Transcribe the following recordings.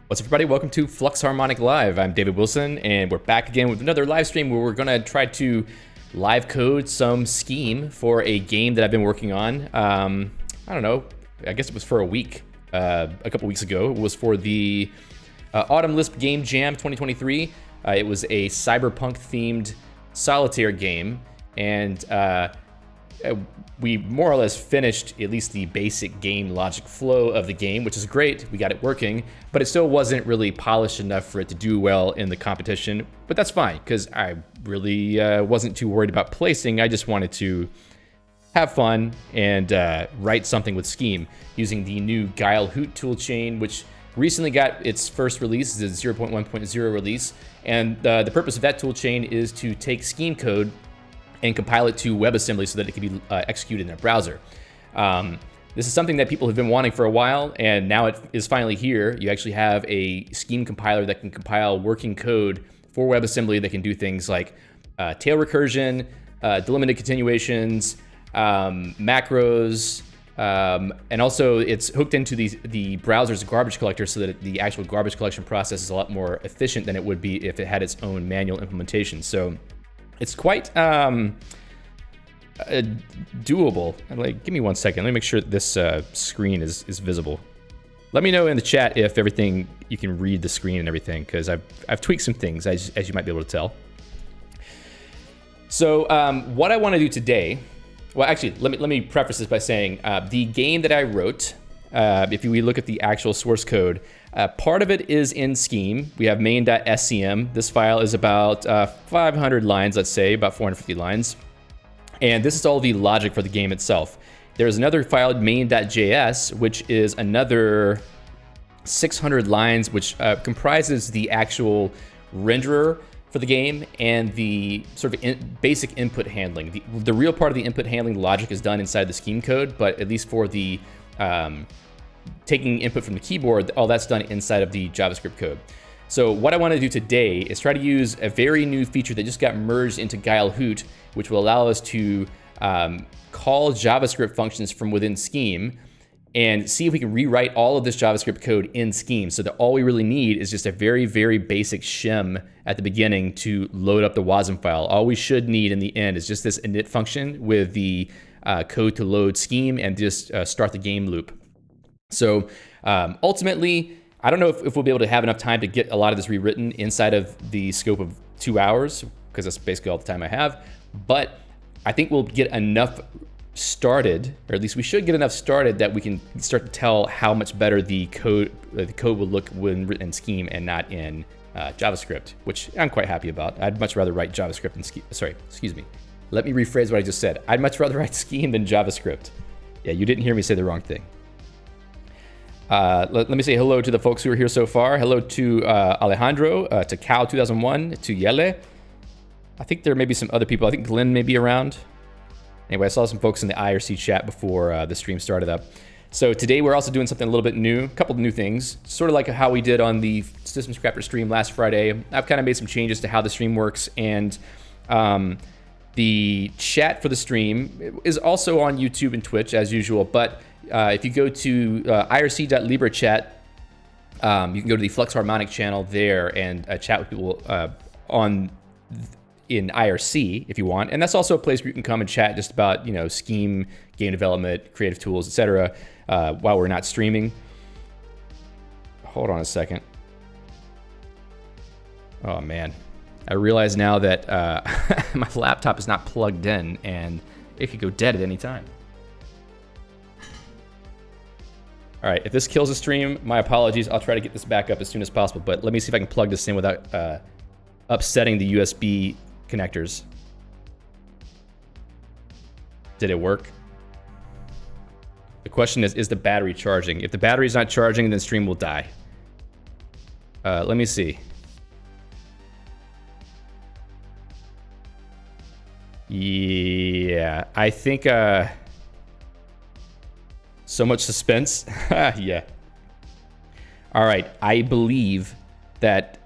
What's up, everybody? Welcome to Flux Harmonic Live. I'm David Wilson, and we're back again with another live stream where we're going to try to live code some scheme for a game that I've been working on. I don't know, I guess it was for a week, a couple weeks ago. It was for the Autumn Lisp Game Jam 2023. It was a cyberpunk-themed Solitaire game, and we more or less finished at least the basic game logic flow of the game, which is great. We got it working, but it still wasn't really polished enough for it to do well in the competition. But that's fine, because I really wasn't too worried about placing. I just wanted to have fun and write something with Scheme using the new Guile Hoot toolchain, which recently got its first release, the 0.1.0 release. And the purpose of that toolchain is to take Scheme code and compile it to WebAssembly so that it can be executed in a browser. This is something that people have been wanting for a while, and now it is finally here. You actually have a Scheme compiler that can compile working code for WebAssembly that can do things like tail recursion, delimited continuations, macros, and also it's hooked into the browser's garbage collector so that the actual garbage collection process is a lot more efficient than it would be if it had its own manual implementation. So it's quite doable. Like, give me 1 second. Let me make sure this screen is visible. Let me know in the chat if everything, you can read the screen and everything, because I've tweaked some things, as you might be able to tell. So what I want to do today, well, actually, let me preface this by saying the game that I wrote, if we look at the actual source code, part of it is in Scheme. We have main.scm. This file is about 500 lines, let's say, about 450 lines. And this is all the logic for the game itself. There's another file, main.js, which is another 600 lines, which comprises the actual renderer for the game and the sort of basic input handling. The real part of the input handling logic is done inside the Scheme code, but at least for the taking input from the keyboard, all that's done inside of the JavaScript code. So what I want to do today is try to use a very new feature that just got merged into Guile Hoot, which will allow us to call JavaScript functions from within Scheme and see if we can rewrite all of this JavaScript code in Scheme, so that all we really need is just a very, very basic shim at the beginning to load up the WASM file. All we should need in the end is just this init function with the code to load Scheme and just start the game loop. So ultimately, I don't know if we'll be able to have enough time to get a lot of this rewritten inside of the scope of 2 hours, because that's basically all the time I have. But I think we'll get enough started, or at least we should get enough started, that we can start to tell how much better the code will look when written in Scheme and not in JavaScript, which I'm quite happy about. I'd much rather write JavaScript in Scheme. Sorry, excuse me. Let me rephrase what I just said. I'd much rather write Scheme than JavaScript. Yeah, you didn't hear me say the wrong thing. Let me say hello to the folks who are here so far. Hello to Alejandro, to Cal2001, to Yele. I think there may be some other people. I think Glenn may be around. Anyway, I saw some folks in the IRC chat before the stream started up. So today we're also doing something a little bit new, a couple of new things, sort of like how we did on the System Scrapper stream last Friday. I've kind of made some changes to how the stream works, and the chat for the stream is also on YouTube and Twitch as usual, but if you go to irc.librechat, you can go to the Flux Harmonic channel there and chat with people in IRC if you want. And that's also a place where you can come and chat just about, you know, Scheme, game development, creative tools, etc. While we're not streaming. Hold on a second. Oh man, I realize now that my laptop is not plugged in and it could go dead at any time. All right, if this kills the stream, my apologies. I'll try to get this back up as soon as possible, but let me see if I can plug this in without upsetting the USB connectors. Did it work? The question is the battery charging? If the battery's not charging, then stream will die. Let me see. Yeah, I think... so much suspense. Yeah. All right, I believe that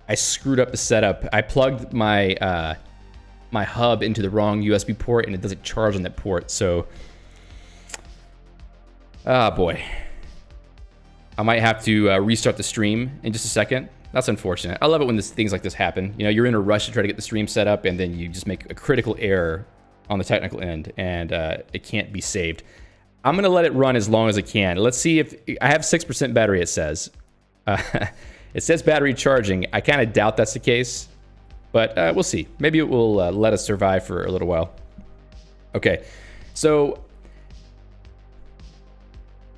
I screwed up the setup. I plugged my my hub into the wrong USB port, and it doesn't charge on that port. So, ah, boy. I might have to restart the stream in just a second. That's unfortunate. I love it when things like this happen. You know, you're in a rush to try to get the stream set up, and then you just make a critical error on the technical end, and it can't be saved. I'm gonna let it run as long as it can. Let's see if I have 6% battery. It says, it says battery charging. I kind of doubt that's the case, but we'll see. Maybe it will let us survive for a little while. Okay, so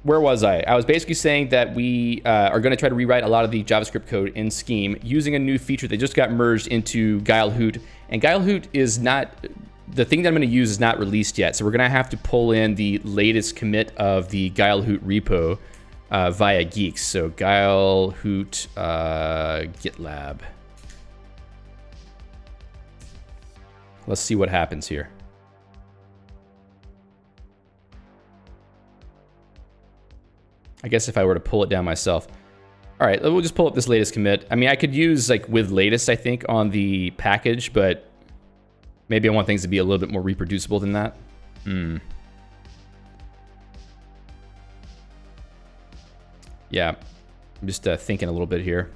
where was I? I was basically saying that we are going to try to rewrite a lot of the JavaScript code in Scheme using a new feature that just got merged into Guile Hoot. And Guile Hoot is not, the thing that I'm going to use is not released yet. So we're going to have to pull in the latest commit of the Guile Hoot repo via Geeks. So Guile Hoot GitLab. Let's see what happens here. I guess if I were to pull it down myself. All right, we'll just pull up this latest commit. I mean, I could use like with latest, I think, on the package, but maybe I want things to be a little bit more reproducible than that. Yeah, I'm just thinking a little bit here.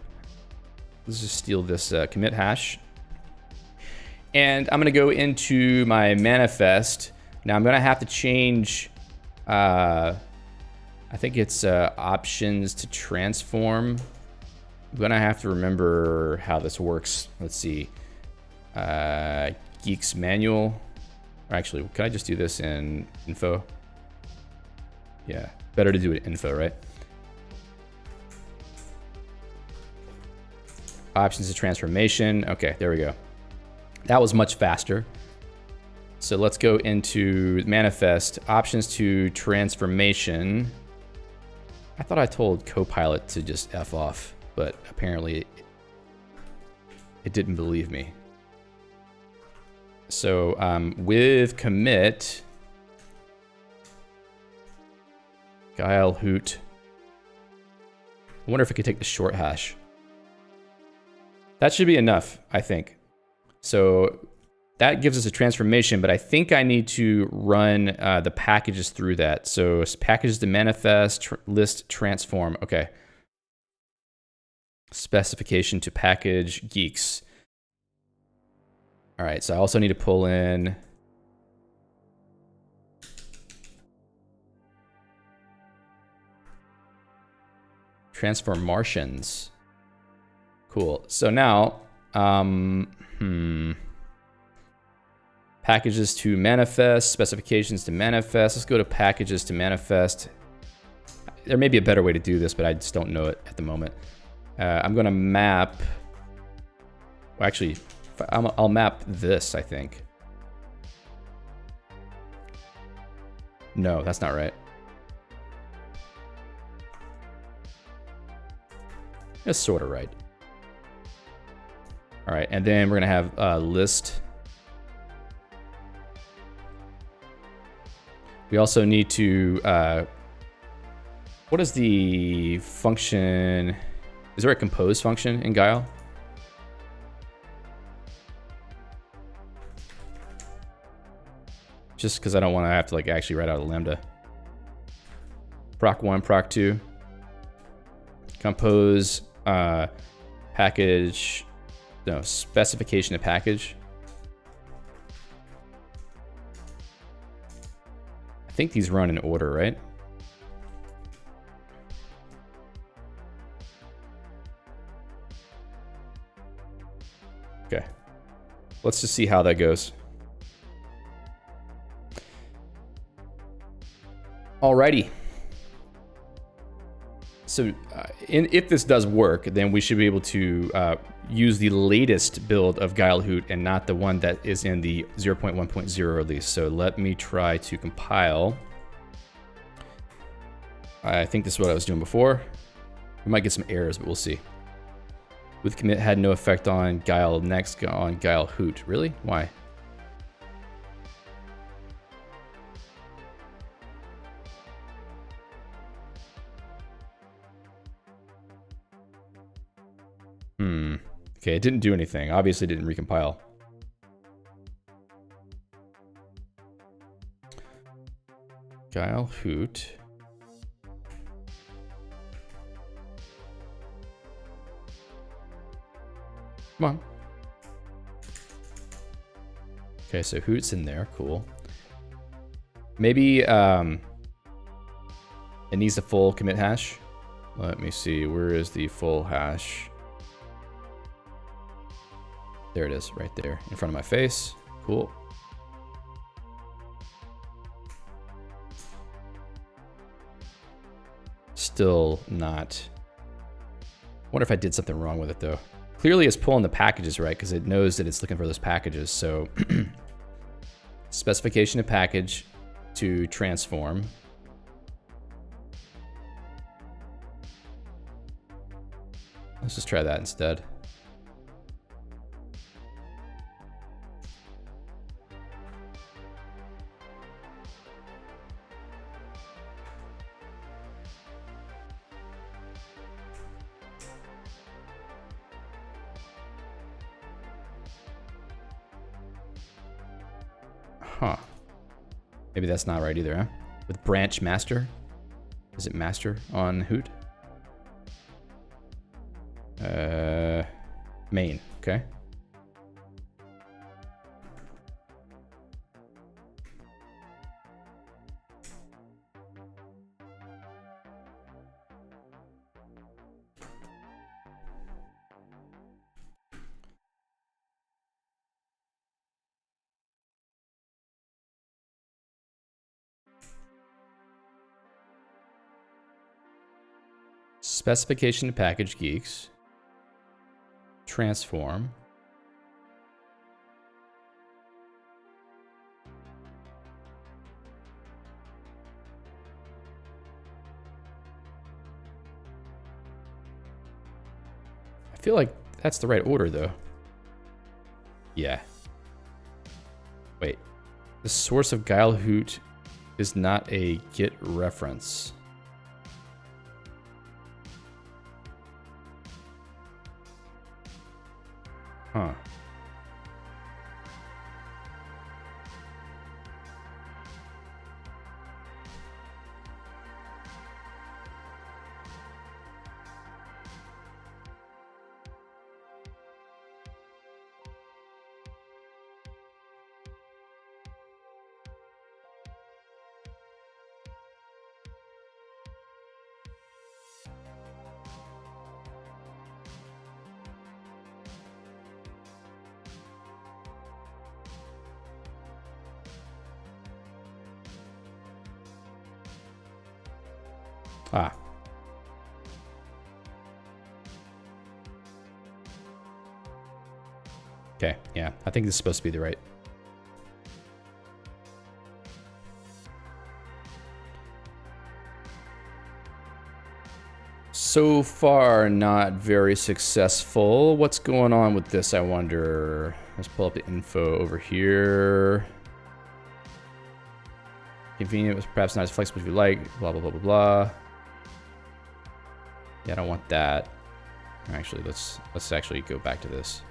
Let's just steal this commit hash. And I'm gonna go into my manifest. Now I'm gonna have to change, I think it's options to transform. I'm gonna have to remember how this works. Let's see. Geeks manual. Or actually, can I just do this in info? Yeah, better to do it in info, right? Options to transformation. Okay, there we go. That was much faster. So let's go into manifest, options to transformation. I thought I told Copilot to just F off, but apparently it didn't believe me. So with commit, Guile Hoot. I wonder if I could take the short hash. That should be enough, I think. So that gives us a transformation, but I think I need to run the packages through that. So packages to manifest, list, transform. Okay. Specification to package, geeks. All right, so I also need to pull in transform Martians. Cool. So now, packages to manifest, specifications to manifest. Let's go to packages to manifest. There may be a better way to do this, but I just don't know it at the moment. I'm going to map. Well, actually, I'll map this, I think. No, that's not right. That's sort of right. All right, and then we're going to have a list. We also need to, what is the function? Is there a compose function in Guile? Just because I don't want to have to like actually write out a lambda. Proc1, proc2. Compose, package, no, specification of package. I think these run in order, right? Okay. Let's just see how that goes. Alrighty. So if this does work, then we should be able to use the latest build of Guile Hoot and not the one that is in the 0.1.0 release. So let me try to compile. I think this is what I was doing before. We might get some errors, but we'll see. With commit had no effect on Guile next on Guile Hoot. Really? Why? Okay, it didn't do anything. Obviously it didn't recompile. Guile Hoot. Come on. Okay, so Hoot's in there. Cool. Maybe it needs the full commit hash. Let me see. Where is the full hash? There it is, right there in front of my face. Cool. Still not. I wonder if I did something wrong with it though. Clearly it's pulling the packages, right? Because it knows that it's looking for those packages. So specification of package to transform. Let's just try that instead. Huh. Maybe that's not right either, huh? With branch master? Is it master on Hoot? Main, okay. Specification to package geeks. Transform. I feel like that's the right order though. Yeah. Wait. The source of Guile Hoot is not a Git reference. Huh. Ah. Okay, yeah, I think this is supposed to be the right. So far, not very successful. What's going on with this, I wonder? Let's pull up the info over here. Convenient, perhaps not as flexible as you like, blah, blah, blah, blah, blah. Yeah, I don't want that. Actually, let's actually go back to this.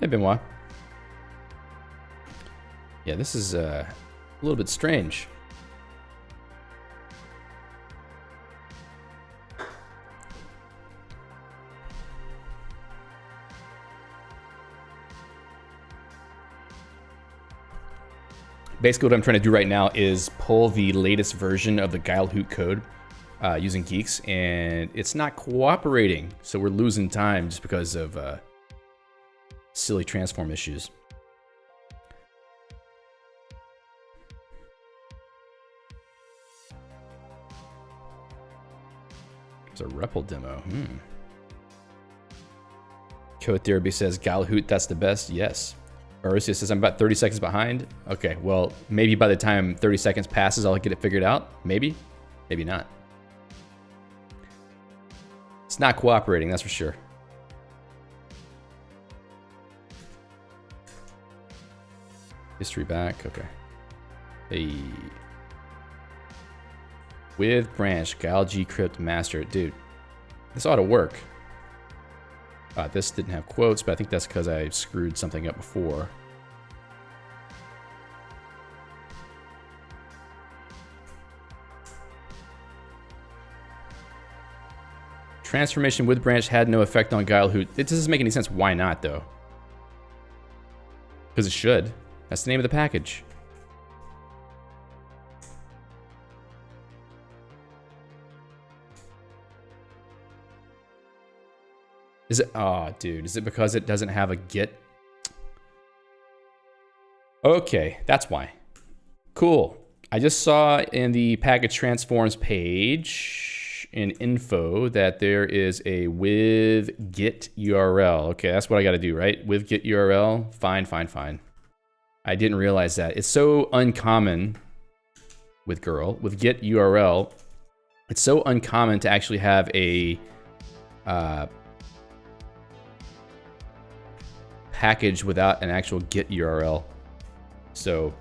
Hey, Benoit. Yeah, this is a little bit strange. Basically, what I'm trying to do right now is pull the latest version of the Guile Hoot code using Geeks, and it's not cooperating. So we're losing time just because of silly transform issues. It's a REPL demo. Code Therapy says Guile Hoot, that's the best. Yes. Ursia says I'm about 30 seconds behind. Okay, well, maybe by the time 30 seconds passes, I'll get it figured out. Maybe, maybe not. It's not cooperating, that's for sure. History back, okay. Hey. With branch, Guile G crypt master. Dude, this ought to work. This didn't have quotes, but I think that's because I screwed something up before. Transformation with branch had no effect on Guile Hoot. It doesn't make any sense. Why not, though? Because it should. That's the name of the package. Is it? Oh, dude. Is it because it doesn't have a get? Okay, that's why. Cool. I just saw in the package transforms page in info that there is a with get URL. Okay, that's what I got to do, right? With get URL. Fine, fine, fine. I didn't realize that. It's so uncommon with get URL. It's so uncommon to actually have a package without an actual get URL. So